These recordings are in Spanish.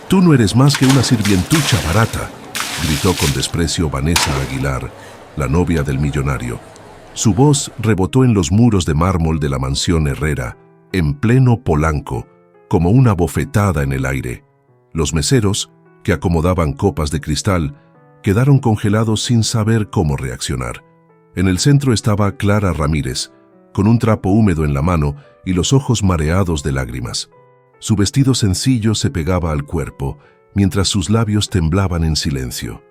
«Tú no eres más que una sirvientucha barata», gritó con desprecio Vanessa Aguilar, la novia del millonario. Su voz rebotó en los muros de mármol de la mansión Herrera, en pleno Polanco, como una bofetada en el aire. Los meseros, que acomodaban copas de cristal, quedaron congelados sin saber cómo reaccionar. En el centro estaba Clara Ramírez, con un trapo húmedo en la mano y los ojos mareados de lágrimas. Su vestido sencillo se pegaba al cuerpo, mientras sus labios temblaban en silencio.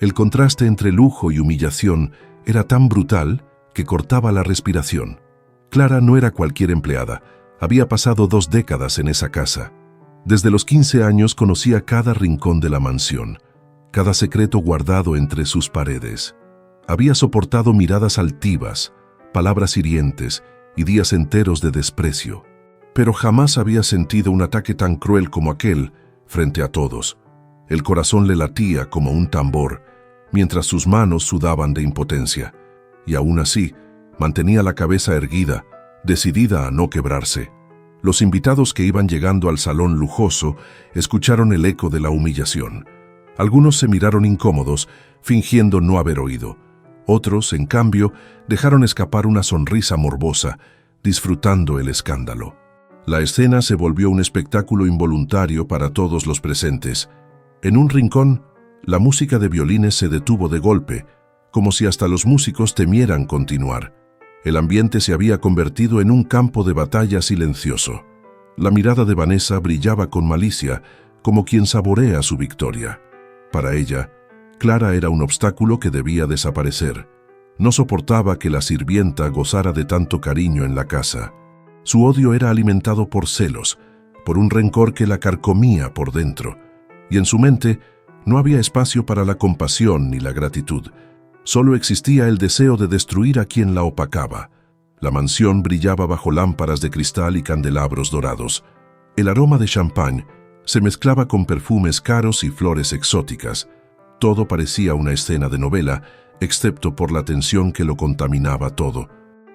El contraste entre lujo y humillación era tan brutal que cortaba la respiración. Clara no era cualquier empleada, había pasado 2 décadas en esa casa. Desde los 15 años conocía cada rincón de la mansión, cada secreto guardado entre sus paredes. Había soportado miradas altivas, palabras hirientes y días enteros de desprecio. Pero jamás había sentido un ataque tan cruel como aquel frente a todos. El corazón le latía como un tambor, mientras sus manos sudaban de impotencia. Y aún así, mantenía la cabeza erguida, decidida a no quebrarse. Los invitados que iban llegando al salón lujoso escucharon el eco de la humillación. Algunos se miraron incómodos, fingiendo no haber oído. Otros, en cambio, dejaron escapar una sonrisa morbosa, disfrutando el escándalo. La escena se volvió un espectáculo involuntario para todos los presentes. En un rincón, la música de violines se detuvo de golpe, como si hasta los músicos temieran continuar. El ambiente se había convertido en un campo de batalla silencioso. La mirada de Vanessa brillaba con malicia, como quien saborea su victoria. Para ella, Clara era un obstáculo que debía desaparecer. No soportaba que la sirvienta gozara de tanto cariño en la casa. Su odio era alimentado por celos, por un rencor que la carcomía por dentro. Y en su mente no había espacio para la compasión ni la gratitud. Solo existía el deseo de destruir a quien la opacaba. La mansión brillaba bajo lámparas de cristal y candelabros dorados. El aroma de champán se mezclaba con perfumes caros y flores exóticas. Todo parecía una escena de novela, excepto por la tensión que lo contaminaba todo.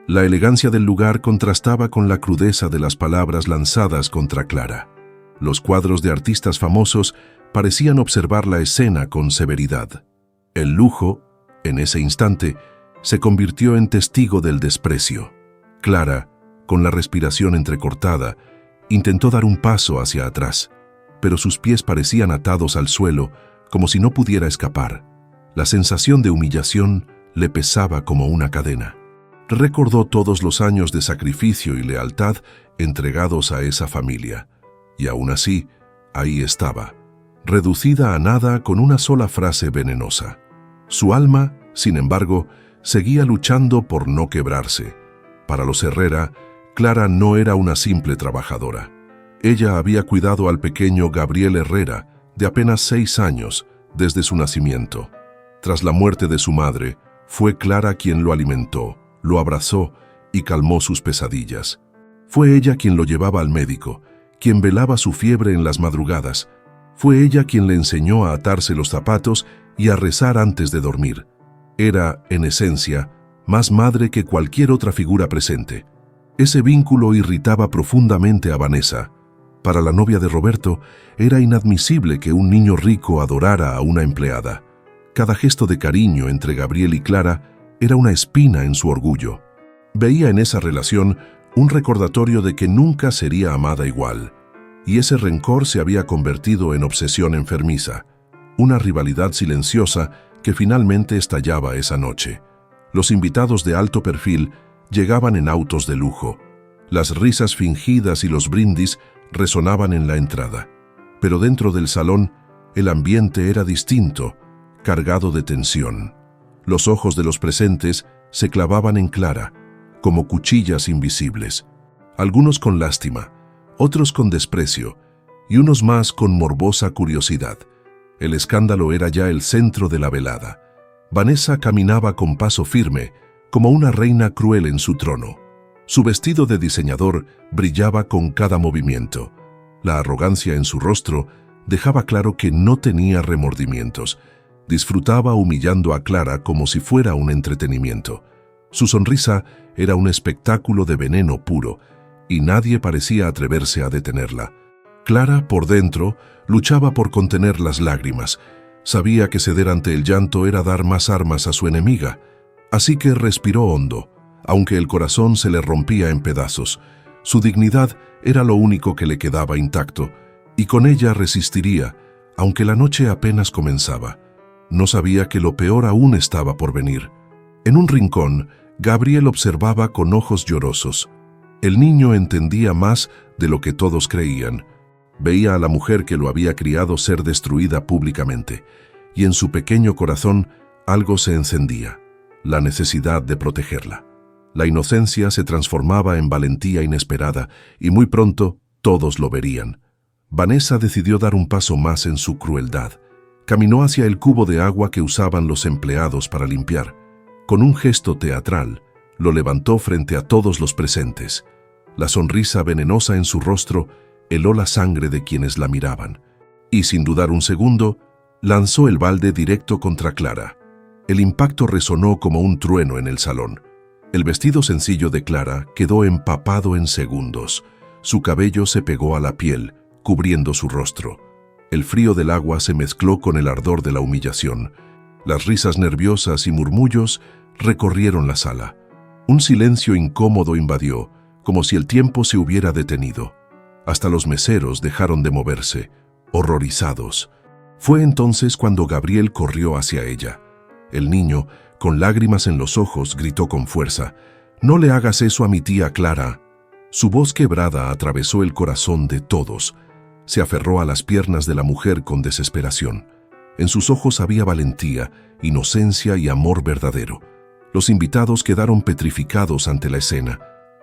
La elegancia del lugar contrastaba con la crudeza de las palabras lanzadas contra Clara. Los cuadros de artistas famosos parecían observar la escena con severidad. El lujo, en ese instante, se convirtió en testigo del desprecio. Clara, con la respiración entrecortada, intentó dar un paso hacia atrás, pero sus pies parecían atados al suelo, como si no pudiera escapar. La sensación de humillación le pesaba como una cadena. Recordó todos los años de sacrificio y lealtad entregados a esa familia. Y aún así, ahí estaba, reducida a nada con una sola frase venenosa. Su alma, sin embargo, seguía luchando por no quebrarse. Para los Herrera, Clara no era una simple trabajadora. Ella había cuidado al pequeño Gabriel Herrera, de apenas 6 años, desde su nacimiento. Tras la muerte de su madre, fue Clara quien lo alimentó, lo abrazó y calmó sus pesadillas. Fue ella quien lo llevaba al médico, quien velaba su fiebre en las madrugadas. Fue ella quien le enseñó a atarse los zapatos y a rezar antes de dormir. Era, en esencia, más madre que cualquier otra figura presente. Ese vínculo irritaba profundamente a Vanessa. Para la novia de Roberto, era inadmisible que un niño rico adorara a una empleada. Cada gesto de cariño entre Gabriel y Clara era una espina en su orgullo. Veía en esa relación un recordatorio de que nunca sería amada igual. Y ese rencor se había convertido en obsesión enfermiza, una rivalidad silenciosa que finalmente estallaba esa noche. Los invitados de alto perfil llegaban en autos de lujo. Las risas fingidas y los brindis resonaban en la entrada. Pero dentro del salón, el ambiente era distinto, cargado de tensión. Los ojos de los presentes se clavaban en Clara, como cuchillas invisibles. Algunos con lástima, otros con desprecio, y unos más con morbosa curiosidad. El escándalo era ya el centro de la velada. Vanessa caminaba con paso firme, como una reina cruel en su trono. Su vestido de diseñador brillaba con cada movimiento. La arrogancia en su rostro dejaba claro que no tenía remordimientos. Disfrutaba humillando a Clara como si fuera un entretenimiento. Su sonrisa era un espectáculo de veneno puro, y nadie parecía atreverse a detenerla. Clara, por dentro, Luchaba por contener las lágrimas. Sabía que ceder ante el llanto era dar más armas a su enemiga. Así que respiró hondo, aunque el corazón se le rompía en pedazos. Su dignidad era lo único que le quedaba intacto, y con ella resistiría, aunque la noche apenas comenzaba. No sabía que lo peor aún estaba por venir. En un rincón, Gabriel observaba con ojos llorosos. El niño entendía más de lo que todos creían. Veía a la mujer que lo había criado ser destruida públicamente, y en su pequeño corazón algo se encendía, la necesidad de protegerla. La inocencia se transformaba en valentía inesperada, y muy pronto todos lo verían. Vanessa decidió dar un paso más en su crueldad. Caminó hacia el cubo de agua que usaban los empleados para limpiar. Con un gesto teatral, lo levantó frente a todos los presentes. La sonrisa venenosa en su rostro heló la sangre de quienes la miraban. Y sin dudar un segundo, lanzó el balde directo contra Clara. El impacto resonó como un trueno en el salón. El vestido sencillo de Clara quedó empapado en segundos. Su cabello se pegó a la piel, cubriendo su rostro. El frío del agua se mezcló con el ardor de la humillación. Las risas nerviosas y murmullos recorrieron la sala. Un silencio incómodo invadió, como si el tiempo se hubiera detenido. Hasta los meseros dejaron de moverse, horrorizados. Fue entonces cuando Gabriel corrió hacia ella. El niño, con lágrimas en los ojos, gritó con fuerza: «No le hagas eso a mi tía Clara». Su voz quebrada atravesó el corazón de todos. Se aferró a las piernas de la mujer con desesperación. En sus ojos había valentía, inocencia y amor verdadero. Los invitados quedaron petrificados ante la escena.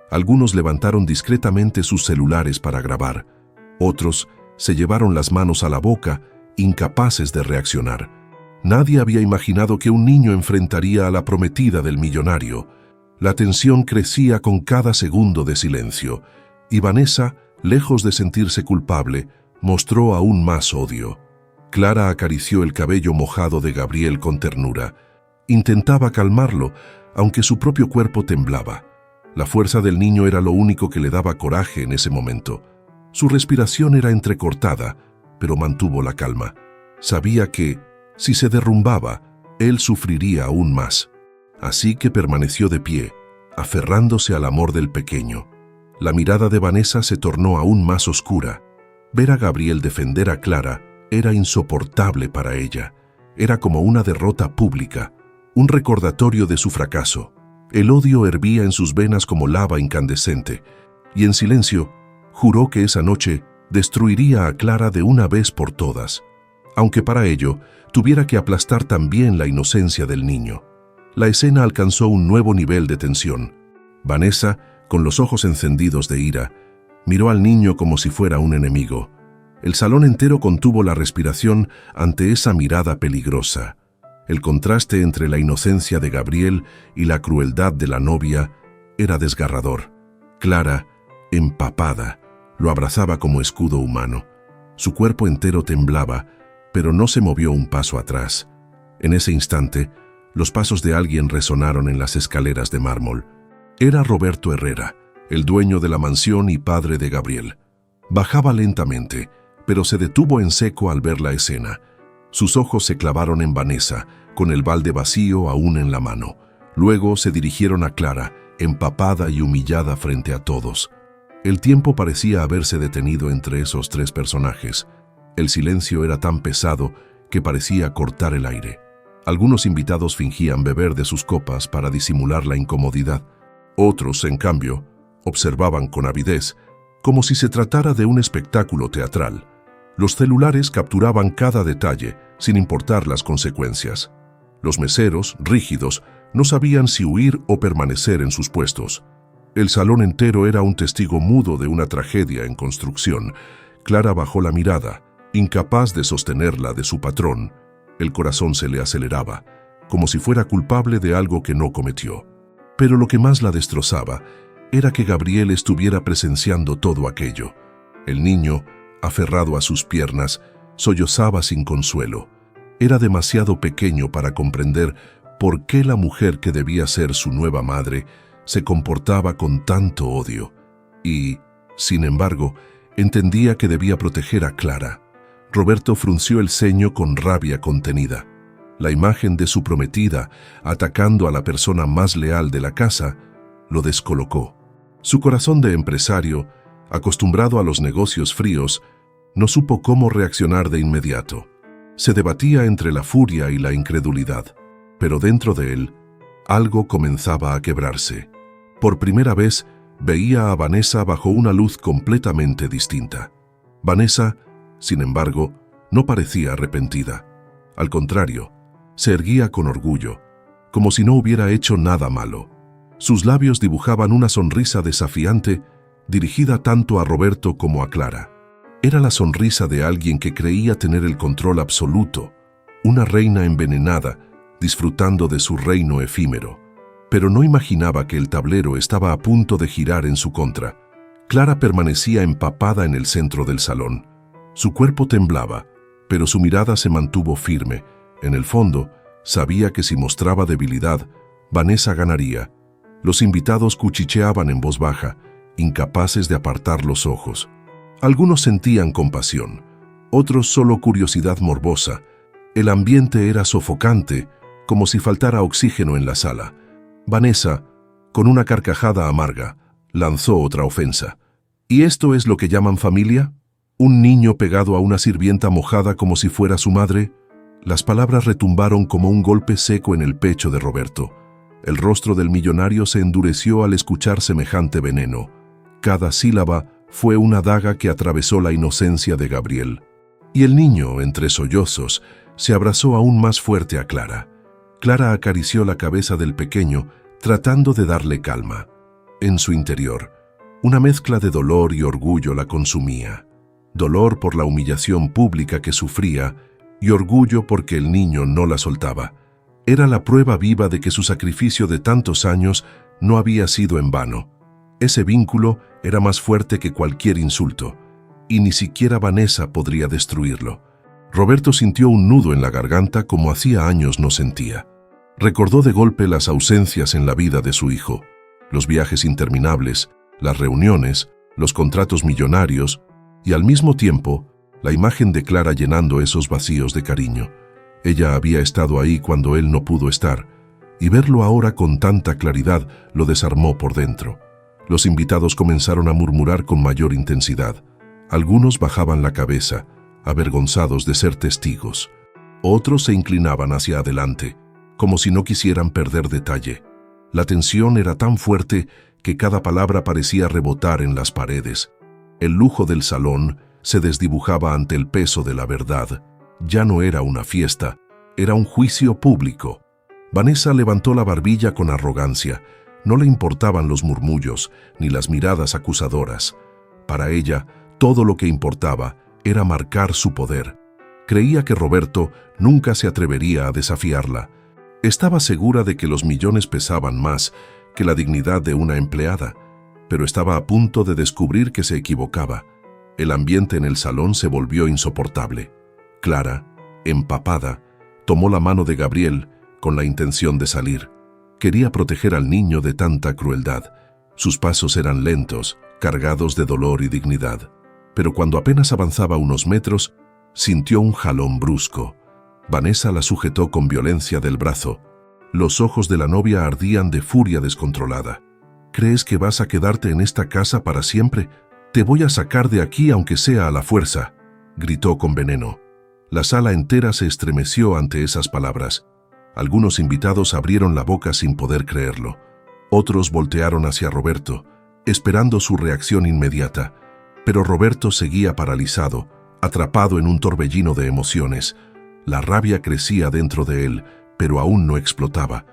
Algunos levantaron discretamente sus celulares para grabar. Otros se llevaron las manos a la boca, incapaces de reaccionar. Nadie había imaginado que un niño enfrentaría a la prometida del millonario. La tensión crecía con cada segundo de silencio, y Vanessa, lejos de sentirse culpable, mostró aún más odio. Clara acarició el cabello mojado de Gabriel con ternura. Intentaba calmarlo, aunque su propio cuerpo temblaba. La fuerza del niño era lo único que le daba coraje en ese momento. Su respiración era entrecortada, pero mantuvo la calma. Sabía que, si se derrumbaba, él sufriría aún más. Así que permaneció de pie, aferrándose al amor del pequeño. La mirada de Vanessa se tornó aún más oscura. Ver a Gabriel defender a Clara era insoportable para ella. Era como una derrota pública, un recordatorio de su fracaso. El odio hervía en sus venas como lava incandescente, y en silencio juró que esa noche destruiría a Clara de una vez por todas, aunque para ello tuviera que aplastar también la inocencia del niño. La escena alcanzó un nuevo nivel de tensión. Vanessa, con los ojos encendidos de ira, miró al niño como si fuera un enemigo. El salón entero contuvo la respiración ante esa mirada peligrosa. El contraste entre la inocencia de Gabriel y la crueldad de la novia era desgarrador. Clara, empapada, lo abrazaba como escudo humano. Su cuerpo entero temblaba, pero no se movió un paso atrás. En ese instante, los pasos de alguien resonaron en las escaleras de mármol. Era Roberto Herrera, el dueño de la mansión y padre de Gabriel. Bajaba lentamente, pero se detuvo en seco al ver la escena. Sus ojos se clavaron en Vanessa, con el balde vacío aún en la mano. Luego se dirigieron a Clara, empapada y humillada frente a todos. El tiempo parecía haberse detenido entre esos tres personajes. El silencio era tan pesado que parecía cortar el aire. Algunos invitados fingían beber de sus copas para disimular la incomodidad. Otros, en cambio, observaban con avidez, como si se tratara de un espectáculo teatral. Los celulares capturaban cada detalle, sin importar las consecuencias. Los meseros, rígidos, no sabían si huir o permanecer en sus puestos. El salón entero era un testigo mudo de una tragedia en construcción. Clara bajó la mirada, incapaz de sostenerla de su patrón. El corazón se le aceleraba, como si fuera culpable de algo que no cometió. Pero lo que más la destrozaba era que Gabriel estuviera presenciando todo aquello. El niño, aferrado a sus piernas, sollozaba sin consuelo. Era demasiado pequeño para comprender por qué la mujer que debía ser su nueva madre se comportaba con tanto odio. Y, sin embargo, entendía que debía proteger a Clara. Roberto frunció el ceño con rabia contenida. La imagen de su prometida, atacando a la persona más leal de la casa, lo descolocó. Su corazón de empresario, acostumbrado a los negocios fríos, no supo cómo reaccionar de inmediato. Se debatía entre la furia y la incredulidad, pero dentro de él, algo comenzaba a quebrarse. Por primera vez, veía a Vanessa bajo una luz completamente distinta. Vanessa, sin embargo, no parecía arrepentida. Al contrario, se erguía con orgullo, como si no hubiera hecho nada malo. Sus labios dibujaban una sonrisa desafiante, dirigida tanto a Roberto como a Clara. Era la sonrisa de alguien que creía tener el control absoluto, una reina envenenada, disfrutando de su reino efímero. Pero no imaginaba que el tablero estaba a punto de girar en su contra. Clara permanecía empapada en el centro del salón. Su cuerpo temblaba, pero su mirada se mantuvo firme. En el fondo, sabía que si mostraba debilidad, Vanessa ganaría. Los invitados cuchicheaban en voz baja, incapaces de apartar los ojos. Algunos sentían compasión, otros solo curiosidad morbosa. El ambiente era sofocante, como si faltara oxígeno en la sala. Vanessa, con una carcajada amarga, lanzó otra ofensa. ¿Y esto es lo que llaman familia? ¿Un niño pegado a una sirvienta mojada como si fuera su madre? Las palabras retumbaron como un golpe seco en el pecho de Roberto. El rostro del millonario se endureció al escuchar semejante veneno. Cada sílaba fue una daga que atravesó la inocencia de Gabriel. Y el niño, entre sollozos, se abrazó aún más fuerte a Clara. Clara acarició la cabeza del pequeño, tratando de darle calma. En su interior, una mezcla de dolor y orgullo la consumía. Dolor por la humillación pública que sufría y orgullo porque el niño no la soltaba. Era la prueba viva de que su sacrificio de tantos años no había sido en vano. Ese vínculo era más fuerte que cualquier insulto, y ni siquiera Vanessa podría destruirlo. Roberto sintió un nudo en la garganta como hacía años no sentía. Recordó de golpe las ausencias en la vida de su hijo, los viajes interminables, las reuniones, los contratos millonarios, y al mismo tiempo, la imagen de Clara llenando esos vacíos de cariño. Ella había estado ahí cuando él no pudo estar, y verlo ahora con tanta claridad lo desarmó por dentro. Los invitados comenzaron a murmurar con mayor intensidad. Algunos bajaban la cabeza, avergonzados de ser testigos. Otros se inclinaban hacia adelante, como si no quisieran perder detalle. La tensión era tan fuerte que cada palabra parecía rebotar en las paredes. El lujo del salón se desdibujaba ante el peso de la verdad. Ya no era una fiesta, era un juicio público. Vanessa levantó la barbilla con arrogancia. No le importaban los murmullos ni las miradas acusadoras. Para ella, todo lo que importaba era marcar su poder. Creía que Roberto nunca se atrevería a desafiarla. Estaba segura de que los millones pesaban más que la dignidad de una empleada, pero estaba a punto de descubrir que se equivocaba. El ambiente en el salón se volvió insoportable. Clara, empapada, tomó la mano de Gabriel con la intención de salir. Quería proteger al niño de tanta crueldad. Sus pasos eran lentos, cargados de dolor y dignidad. Pero cuando apenas avanzaba unos metros, sintió un jalón brusco. Vanessa la sujetó con violencia del brazo. Los ojos de la novia ardían de furia descontrolada. ¿Crees que vas a quedarte en esta casa para siempre? Te voy a sacar de aquí aunque sea a la fuerza, gritó con veneno. La sala entera se estremeció ante esas palabras. Algunos invitados abrieron la boca sin poder creerlo. Otros voltearon hacia Roberto, esperando su reacción inmediata. Pero Roberto seguía paralizado, atrapado en un torbellino de emociones. La rabia crecía dentro de él, pero aún no explotaba.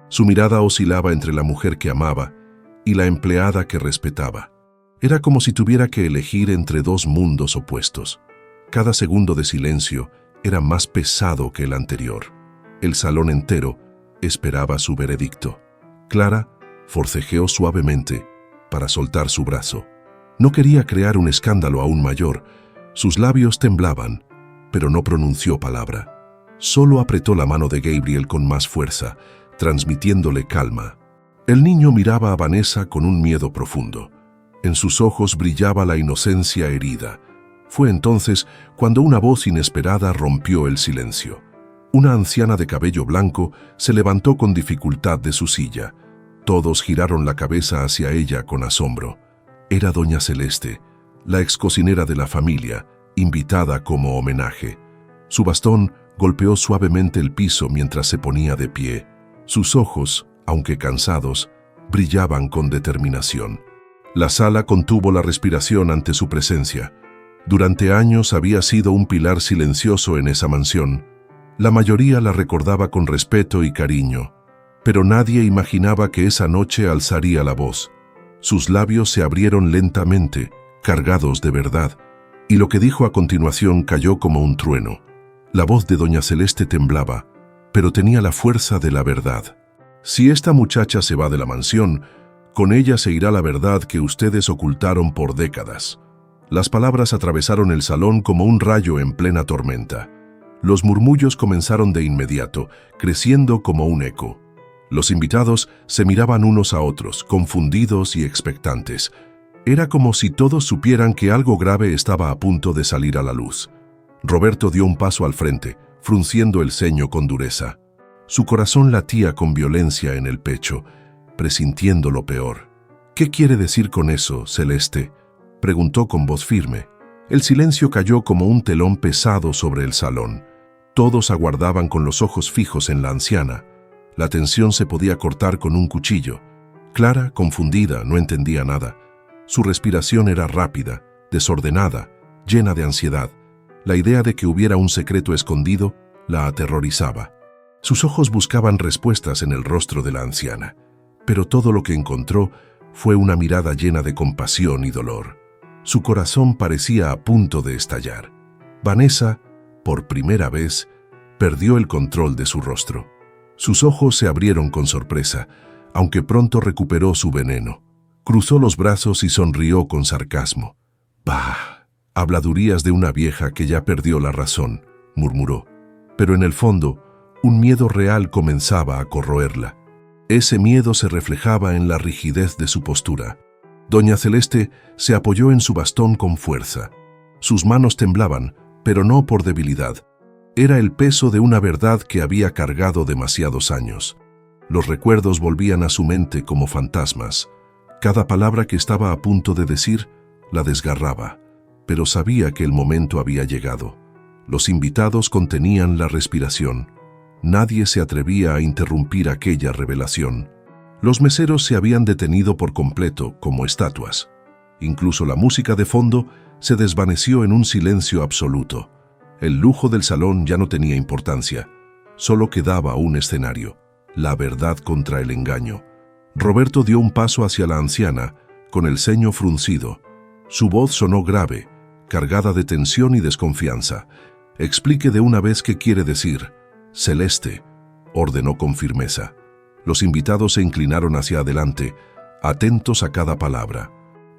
Su mirada oscilaba entre la mujer que amaba y la empleada que respetaba. Era como si tuviera que elegir entre dos mundos opuestos. Cada segundo de silencio era más pesado que el anterior. El salón entero esperaba su veredicto. Clara forcejeó suavemente para soltar su brazo. No quería crear un escándalo aún mayor. Sus labios temblaban, pero no pronunció palabra. Solo apretó la mano de Gabriel con más fuerza, transmitiéndole calma. El niño miraba a Vanessa con un miedo profundo. En sus ojos brillaba la inocencia herida, Fue entonces cuando una voz inesperada rompió el silencio. Una anciana de cabello blanco se levantó con dificultad de su silla. Todos giraron la cabeza hacia ella con asombro. Era doña Celeste, la excocinera de la familia, invitada como homenaje. Su bastón golpeó suavemente el piso mientras se ponía de pie. Sus ojos, aunque cansados, brillaban con determinación. La sala contuvo la respiración ante su presencia. Durante años había sido un pilar silencioso en esa mansión. La mayoría la recordaba con respeto y cariño, pero nadie imaginaba que esa noche alzaría la voz. Sus labios se abrieron lentamente, cargados de verdad, y lo que dijo a continuación cayó como un trueno. La voz de doña Celeste temblaba, pero tenía la fuerza de la verdad. Si esta muchacha se va de la mansión, con ella se irá la verdad que ustedes ocultaron por décadas. Las palabras atravesaron el salón como un rayo en plena tormenta. Los murmullos comenzaron de inmediato, creciendo como un eco. Los invitados se miraban unos a otros, confundidos y expectantes. Era como si todos supieran que algo grave estaba a punto de salir a la luz. Roberto dio un paso al frente, frunciendo el ceño con dureza. Su corazón latía con violencia en el pecho, presintiendo lo peor. «¿Qué quiere decir con eso, Celeste?», preguntó con voz firme. El silencio cayó como un telón pesado sobre el salón. Todos aguardaban con los ojos fijos en la anciana. La tensión se podía cortar con un cuchillo. Clara, confundida, no entendía nada. Su respiración era rápida, desordenada, llena de ansiedad. La idea de que hubiera un secreto escondido la aterrorizaba. Sus ojos buscaban respuestas en el rostro de la anciana, pero todo lo que encontró fue una mirada llena de compasión y dolor. Su corazón parecía a punto de estallar. Vanessa, por primera vez, perdió el control de su rostro. Sus ojos se abrieron con sorpresa, aunque pronto recuperó su veneno. Cruzó los brazos y sonrió con sarcasmo. «Bah, habladurías de una vieja que ya perdió la razón», murmuró. Pero en el fondo, un miedo real comenzaba a corroerla. Ese miedo se reflejaba en la rigidez de su postura. Doña Celeste se apoyó en su bastón con fuerza. Sus manos temblaban, pero no por debilidad. Era el peso de una verdad que había cargado demasiados años. Los recuerdos volvían a su mente como fantasmas. Cada palabra que estaba a punto de decir la desgarraba, pero sabía que el momento había llegado. Los invitados contenían la respiración. Nadie se atrevía a interrumpir aquella revelación. Los meseros se habían detenido por completo, como estatuas. Incluso la música de fondo se desvaneció en un silencio absoluto. El lujo del salón ya no tenía importancia. Solo quedaba un escenario, la verdad contra el engaño. Roberto dio un paso hacia la anciana, con el ceño fruncido. Su voz sonó grave, cargada de tensión y desconfianza. «Explique de una vez qué quiere decir». «Celeste», ordenó con firmeza. Los invitados se inclinaron hacia adelante, atentos a cada palabra.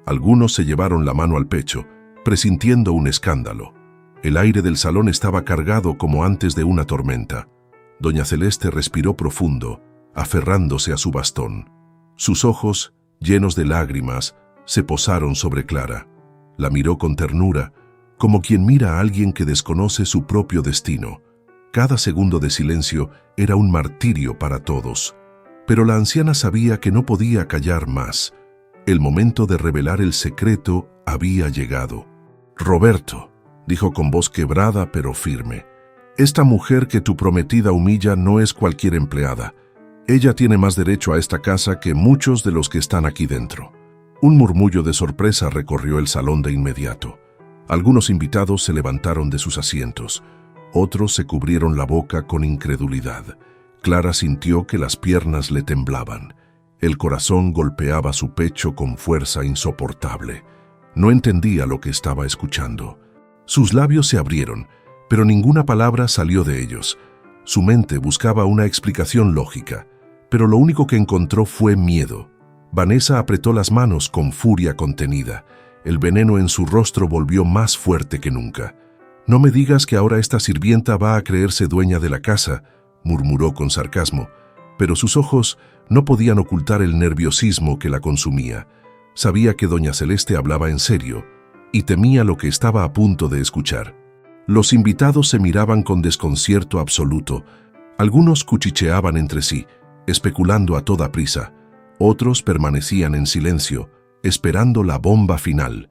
Algunos se llevaron la mano al pecho, presintiendo un escándalo. El aire del salón estaba cargado como antes de una tormenta. Doña Celeste respiró profundo, aferrándose a su bastón. Sus ojos, llenos de lágrimas, se posaron sobre Clara. La miró con ternura, como quien mira a alguien que desconoce su propio destino. Cada segundo de silencio era un martirio para todos. Pero la anciana sabía que no podía callar más. El momento de revelar el secreto había llegado. «Roberto», dijo con voz quebrada pero firme, «esta mujer que tu prometida humilla no es cualquier empleada. Ella tiene más derecho a esta casa que muchos de los que están aquí dentro». Un murmullo de sorpresa recorrió el salón de inmediato. Algunos invitados se levantaron de sus asientos. Otros se cubrieron la boca con incredulidad. Clara sintió que las piernas le temblaban. El corazón golpeaba su pecho con fuerza insoportable. No entendía lo que estaba escuchando. Sus labios se abrieron, pero ninguna palabra salió de ellos. Su mente buscaba una explicación lógica, pero lo único que encontró fue miedo. Vanessa apretó las manos con furia contenida. El veneno en su rostro volvió más fuerte que nunca. «No me digas que ahora esta sirvienta va a creerse dueña de la casa», murmuró con sarcasmo, pero sus ojos no podían ocultar el nerviosismo que la consumía. Sabía que doña Celeste hablaba en serio. y temía lo que estaba a punto de escuchar. Los invitados se miraban con desconcierto absoluto. Algunos cuchicheaban entre sí, especulando a toda prisa. Otros permanecían en silencio, esperando la bomba final.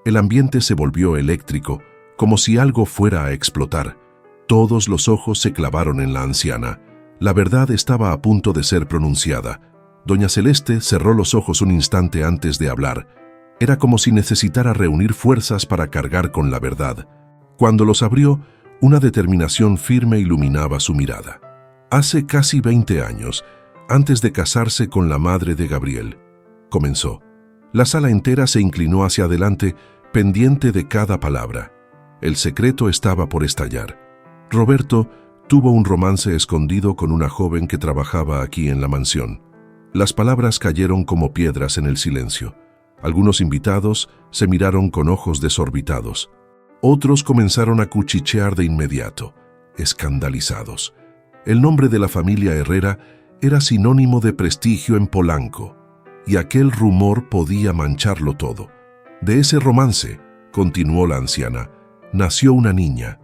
El ambiente se volvió eléctrico, como si algo fuera a explotar. Todos los ojos se clavaron en la anciana. La verdad estaba a punto de ser pronunciada. Doña Celeste cerró los ojos un instante antes de hablar. Era como si necesitara reunir fuerzas para cargar con la verdad. Cuando los abrió, una determinación firme iluminaba su mirada. Hace casi 20 años, antes de casarse con la madre de Gabriel, comenzó. La sala entera se inclinó hacia adelante, pendiente de cada palabra. El secreto estaba por estallar. Roberto tuvo un romance escondido con una joven que trabajaba aquí en la mansión. Las palabras cayeron como piedras en el silencio. Algunos invitados se miraron con ojos desorbitados. Otros comenzaron a cuchichear de inmediato, escandalizados. El nombre de la familia Herrera era sinónimo de prestigio en Polanco, y aquel rumor podía mancharlo todo. De ese romance, continuó la anciana, nació una niña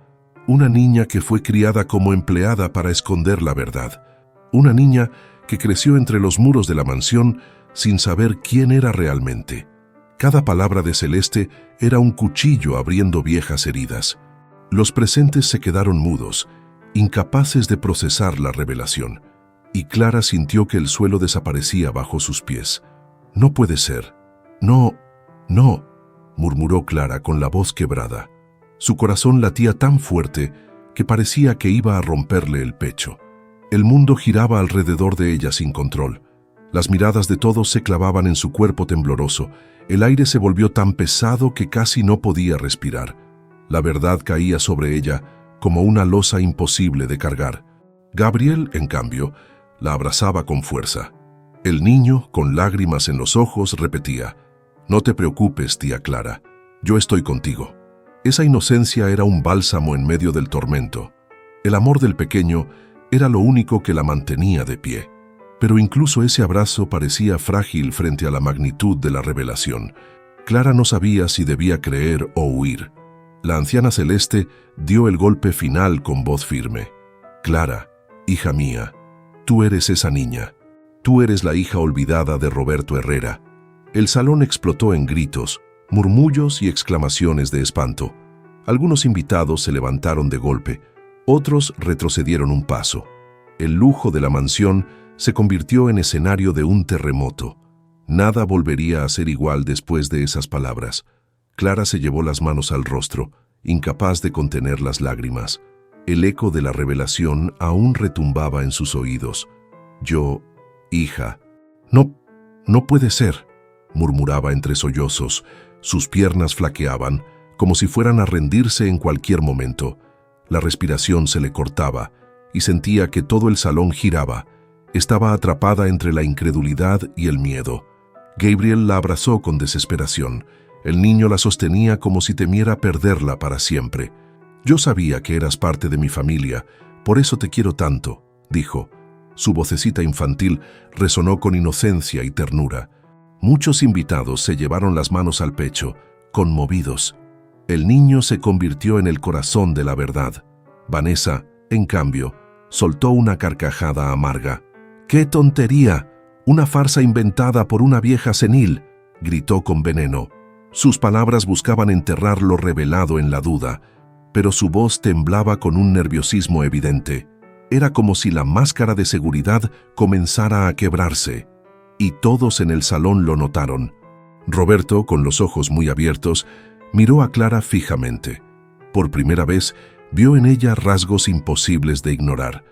que fue criada como empleada para esconder la verdad, una niña que creció entre los muros de la mansión sin saber quién era realmente. Cada palabra de Celeste era un cuchillo abriendo viejas heridas. Los presentes se quedaron mudos, incapaces de procesar la revelación, y Clara sintió que el suelo desaparecía bajo sus pies. «No puede ser. No, no», murmuró Clara con la voz quebrada. Su corazón latía tan fuerte que parecía que iba a romperle el pecho. El mundo giraba alrededor de ella sin control. Las miradas de todos se clavaban en su cuerpo tembloroso. El aire se volvió tan pesado que casi no podía respirar. La verdad caía sobre ella como una losa imposible de cargar. Gabriel, en cambio, la abrazaba con fuerza. El niño, con lágrimas en los ojos, repetía: «No te preocupes, tía Clara, yo estoy contigo». Esa inocencia era un bálsamo en medio del tormento. El amor del pequeño era lo único que la mantenía de pie. Pero incluso ese abrazo parecía frágil frente a la magnitud de la revelación. Clara no sabía si debía creer o huir. La anciana Celeste dio el golpe final con voz firme. «Clara, hija mía, tú eres esa niña. Tú eres la hija olvidada de Roberto Herrera». El salón explotó en gritos, murmullos y exclamaciones de espanto. Algunos invitados se levantaron de golpe, otros retrocedieron un paso. El lujo de la mansión se convirtió en escenario de un terremoto. Nada volvería a ser igual después de esas palabras. Clara se llevó las manos al rostro, incapaz de contener las lágrimas. El eco de la revelación aún retumbaba en sus oídos. «Yo, hija, no puede ser», murmuraba entre sollozos. Sus piernas flaqueaban, como si fueran a rendirse en cualquier momento. La respiración se le cortaba y sentía que todo el salón giraba. Estaba atrapada entre la incredulidad y el miedo. Gabriel la abrazó con desesperación. El niño la sostenía como si temiera perderla para siempre. «Yo sabía que eras parte de mi familia, por eso te quiero tanto», dijo. Su vocecita infantil resonó con inocencia y ternura. Muchos invitados se llevaron las manos al pecho, conmovidos. El niño se convirtió en el corazón de la verdad. Vanessa, en cambio, soltó una carcajada amarga. «¡Qué tontería! Una farsa inventada por una vieja senil», gritó con veneno. Sus palabras buscaban enterrar lo revelado en la duda, pero su voz temblaba con un nerviosismo evidente. Era como si la máscara de seguridad comenzara a quebrarse. Y todos en el salón lo notaron. Roberto, con los ojos muy abiertos, miró a Clara fijamente. Por primera vez, vio en ella rasgos imposibles de ignorar.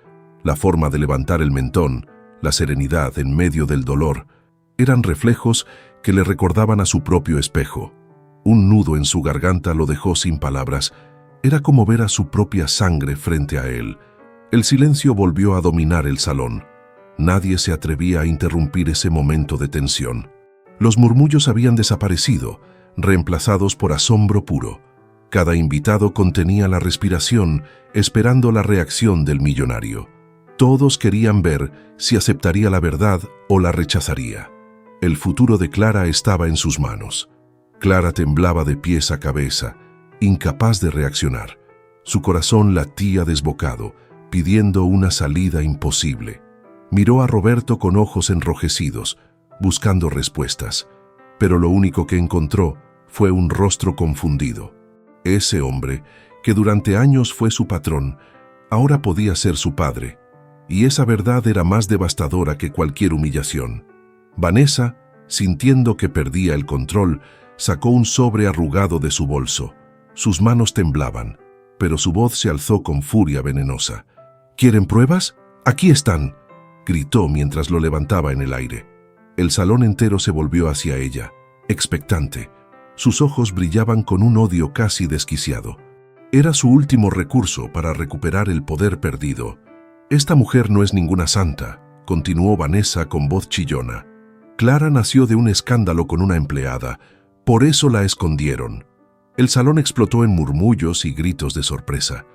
La forma de levantar el mentón, la serenidad en medio del dolor, eran reflejos que le recordaban a su propio espejo. Un nudo en su garganta lo dejó sin palabras. Era como ver a su propia sangre frente a él. El silencio volvió a dominar el salón. Nadie se atrevía a interrumpir ese momento de tensión. Los murmullos habían desaparecido, reemplazados por asombro puro. Cada invitado contenía la respiración, esperando la reacción del millonario. Todos querían ver si aceptaría la verdad o la rechazaría. El futuro de Clara estaba en sus manos. Clara temblaba de pies a cabeza, incapaz de reaccionar. Su corazón latía desbocado, pidiendo una salida imposible. Miró a Roberto con ojos enrojecidos, buscando respuestas, pero lo único que encontró fue un rostro confundido. Ese hombre, que durante años fue su patrón, ahora podía ser su padre, y esa verdad era más devastadora que cualquier humillación. Vanessa, sintiendo que perdía el control, sacó un sobre arrugado de su bolso. Sus manos temblaban, pero su voz se alzó con furia venenosa. ¿Quieren pruebas? ¡Aquí están!, gritó mientras lo levantaba en el aire. El salón entero se volvió hacia ella, expectante. Sus ojos brillaban con un odio casi desquiciado. Era su último recurso para recuperar el poder perdido. «Esta mujer no es ninguna santa», continuó Vanessa con voz chillona. «Clara nació de un escándalo con una empleada, por eso la escondieron». El salón explotó en murmullos y gritos de sorpresa.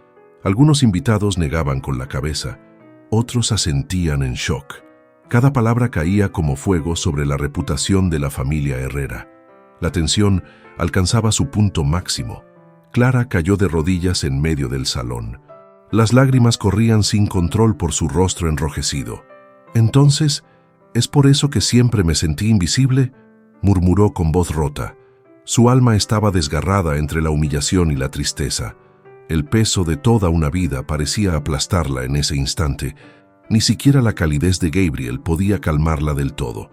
Algunos invitados negaban con la cabeza, otros asentían en shock. Cada palabra caía como fuego sobre la reputación de la familia Herrera. La tensión alcanzaba su punto máximo. Clara cayó de rodillas en medio del salón. Las lágrimas corrían sin control por su rostro enrojecido. «Entonces, ¿es por eso que siempre me sentí invisible?», murmuró con voz rota. Su alma estaba desgarrada entre la humillación y la tristeza. El peso de toda una vida parecía aplastarla en ese instante. Ni siquiera la calidez de Gabriel podía calmarla del todo.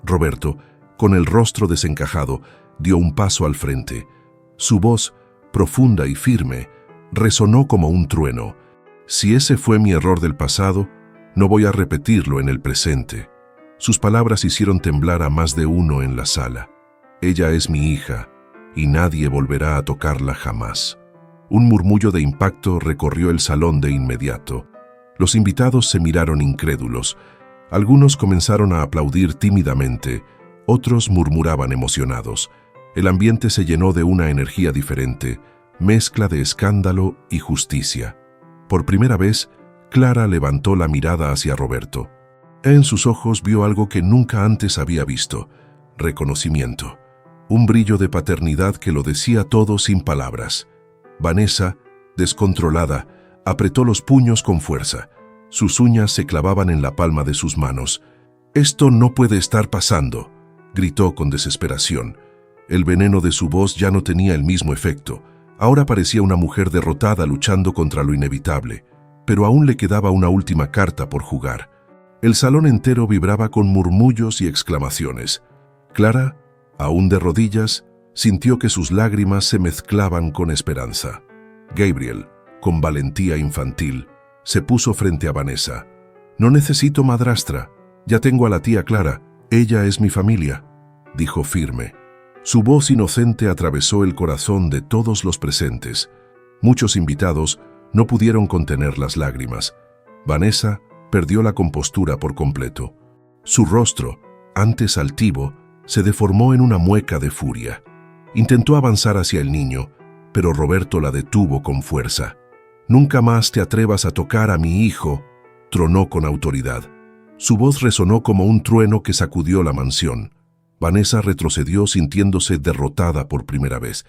Roberto, con el rostro desencajado, dio un paso al frente. Su voz, profunda y firme, resonó como un trueno. «Si ese fue mi error del pasado, no voy a repetirlo en el presente». Sus palabras hicieron temblar a más de uno en la sala. «Ella es mi hija, y nadie volverá a tocarla jamás». Un murmullo de impacto recorrió el salón de inmediato. Los invitados se miraron incrédulos. Algunos comenzaron a aplaudir tímidamente, otros murmuraban emocionados. El ambiente se llenó de una energía diferente, mezcla de escándalo y justicia. Por primera vez, Clara levantó la mirada hacia Roberto. En sus ojos vio algo que nunca antes había visto: reconocimiento. Un brillo de paternidad que lo decía todo sin palabras. Vanessa, descontrolada, apretó los puños con fuerza. Sus uñas se clavaban en la palma de sus manos. «Esto no puede estar pasando», gritó con desesperación. El veneno de su voz ya no tenía el mismo efecto. Ahora parecía una mujer derrotada luchando contra lo inevitable, pero aún le quedaba una última carta por jugar. El salón entero vibraba con murmullos y exclamaciones. Clara, aún de rodillas, sintió que sus lágrimas se mezclaban con esperanza. Gabriel, con valentía infantil, se puso frente a Vanessa. «No necesito madrastra, ya tengo a la tía Clara, ella es mi familia», dijo firme. Su voz inocente atravesó el corazón de todos los presentes. Muchos invitados no pudieron contener las lágrimas. Vanessa perdió la compostura por completo. Su rostro, antes altivo, se deformó en una mueca de furia. Intentó avanzar hacia el niño, pero Roberto la detuvo con fuerza. «Nunca más te atrevas a tocar a mi hijo», tronó con autoridad. Su voz resonó como un trueno que sacudió la mansión. Vanessa retrocedió sintiéndose derrotada por primera vez.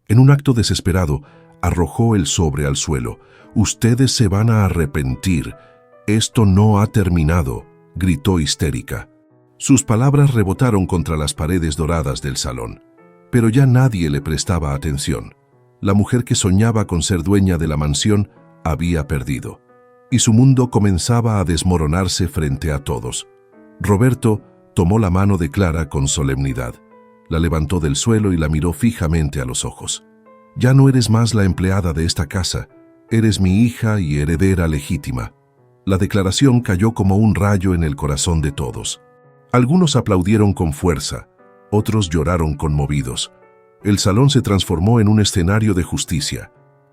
En un acto desesperado, arrojó el sobre al suelo. «Ustedes se van a arrepentir. Esto no ha terminado», gritó histérica. Sus palabras rebotaron contra las paredes doradas del salón. Pero ya nadie le prestaba atención. La mujer que soñaba con ser dueña de la mansión había perdido, y su mundo comenzaba a desmoronarse frente a todos. Roberto tomó la mano de Clara con solemnidad. La levantó del suelo y la miró fijamente a los ojos. «Ya no eres más la empleada de esta casa. Eres mi hija y heredera legítima». La declaración cayó como un rayo en el corazón de todos. Algunos aplaudieron con fuerza, otros lloraron conmovidos. El salón se transformó en un escenario de justicia.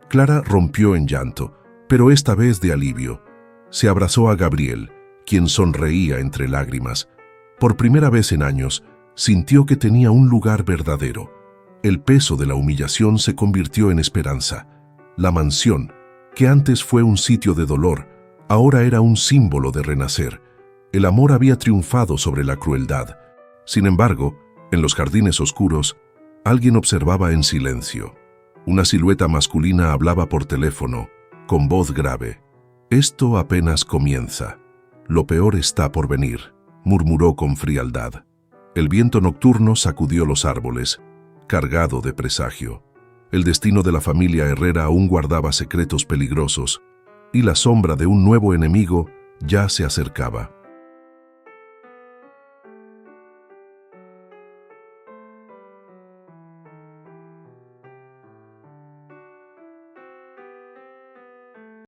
Clara rompió en llanto, pero esta vez de alivio. Se abrazó a Gabriel, quien sonreía entre lágrimas. Por primera vez en años, sintió que tenía un lugar verdadero. El peso de la humillación se convirtió en esperanza. La mansión, que antes fue un sitio de dolor, ahora era un símbolo de renacer. El amor había triunfado sobre la crueldad. Sin embargo, en los jardines oscuros, Alguien observaba en silencio. Una silueta masculina hablaba por teléfono, con voz grave. «Esto apenas comienza. Lo peor está por venir», murmuró con frialdad. El viento nocturno sacudió los árboles, cargado de presagio. El destino de la familia Herrera aún guardaba secretos peligrosos, y la sombra de un nuevo enemigo ya se acercaba.